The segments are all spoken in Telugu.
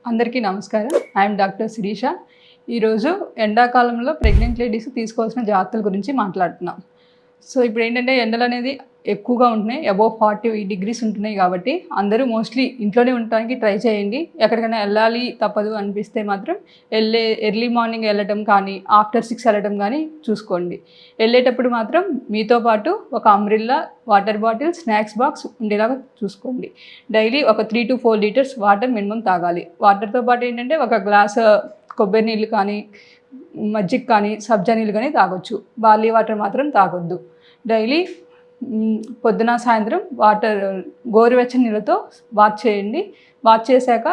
అందరికీ నమస్కారం. I'm doctor Shirisha. ఈరోజు ఎండాకాలంలో ప్రెగ్నెంట్ లేడీస్ తీసుకోవాల్సిన జాగ్రత్తల గురించి మాట్లాడుతున్నాం. సో ఇప్పుడు ఏంటంటే ఎండలు అనేది ఎక్కువగా ఉంటున్నాయి, అబోవ్ 40 degrees ఉంటున్నాయి. కాబట్టి అందరూ మోస్ట్లీ ఇంట్లోనే ఉండడానికి ట్రై చేయండి. ఎక్కడికైనా వెళ్ళాలి తప్పదు అనిపిస్తే మాత్రం ఎర్లీ మార్నింగ్ వెళ్ళటం కానీ ఆఫ్టర్ 6 వెళ్ళటం కానీ చూసుకోండి. వెళ్ళేటప్పుడు మాత్రం మీతో పాటు ఒక umbrella, water bottle, snacks box ఉండేలాగా చూసుకోండి. డైలీ ఒక 3 to 4 liters వాటర్ మినిమం తాగాలి. వాటర్తో పాటు ఏంటంటే ఒక గ్లాస్ కొబ్బరి నీళ్ళు కానీ, మజ్జిగ కానీ, సబ్జా నీళ్ళు కానీ తాగొచ్చు. బార్లీ వాటర్ మాత్రం తాగొద్దు. డైలీ పొద్దున సాయంత్రం గోరువెచ్చని నీళ్ళతో వాష్ చేయండి. వాష్ చేశాక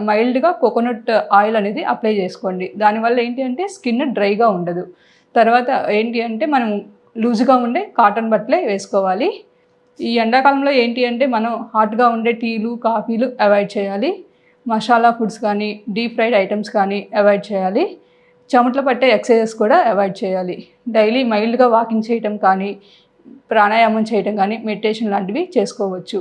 మైల్డ్గా కోకోనట్ ఆయిల్ అనేది అప్లై చేసుకోండి. దానివల్ల ఏంటి అంటే స్కిన్ డ్రైగా ఉండదు. తర్వాత ఏంటి అంటే మనం లూజ్గా ఉండే కాటన్ బట్టలే వేసుకోవాలి. ఈ ఎండాకాలంలో ఏంటి అంటే మనం హాట్గా ఉండే టీలు, కాఫీలు అవాయిడ్ చేయాలి. మసాలా ఫుడ్స్ కానీ, డీప్ ఫ్రైడ్ ఐటమ్స్ కానీ అవాయిడ్ చేయాలి. చెమటలు పట్టే ఎక్సర్సైజెస్ కూడా అవాయిడ్ చేయాలి. డైలీ మైల్డ్గా వాకింగ్ చేయటం కానీ, ప్రాణాయామం చేయటం కానీ, మెడిటేషన్ లాంటివి చేసుకోవచ్చు.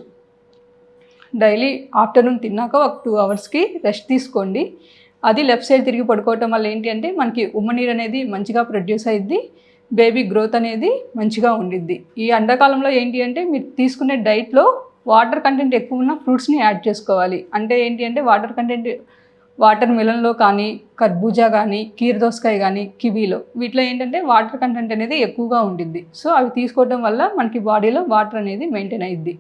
డైలీ ఆఫ్టర్నూన్ తిన్నాక ఒక 2 hours రెస్ట్ తీసుకోండి. అది లెఫ్ట్ సైడ్ తిరిగి పడుకోవటం వల్ల ఏంటి అంటే మనకి ఉమ్మనీరు అనేది మంచిగా ప్రొడ్యూస్ అయ్యిద్ది. బేబీ గ్రోత్ అనేది మంచిగా ఉండిద్ది. ఈ ఎండాకాలంలో ఏంటి అంటే మీరు తీసుకునే డైట్లో వాటర్ కంటెంట్ ఎక్కువ ఉన్న ఫ్రూట్స్ని యాడ్ చేసుకోవాలి. అంటే ఏంటి అంటే వాటర్ మిలన్లో కానీ, కర్బూజా కానీ, కీరదోసకాయ కానీ, కివీలో వీటిలో ఏంటంటే వాటర్ కంటెంట్ అనేది ఎక్కువగా ఉండిద్ది. సో అవి తీసుకోవడం వల్ల మనకి బాడీలో వాటర్ అనేది మెయింటైన్ అయ్యిద్ది.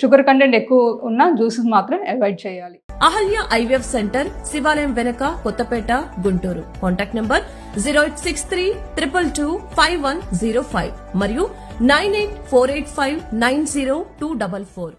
షుగర్ కంటెంట్ ఎక్కువ ఉన్న జ్యూసెస్ మాత్రం అవాయిడ్ చేయాలి. అహల్య ఐవీఎఫ్ సెంటర్, శివాలయం వెనక, కొత్తపేట, గుంటూరు. కాంటాక్ట్ నంబర్ 0863 222 5105 మరియు 9848590244.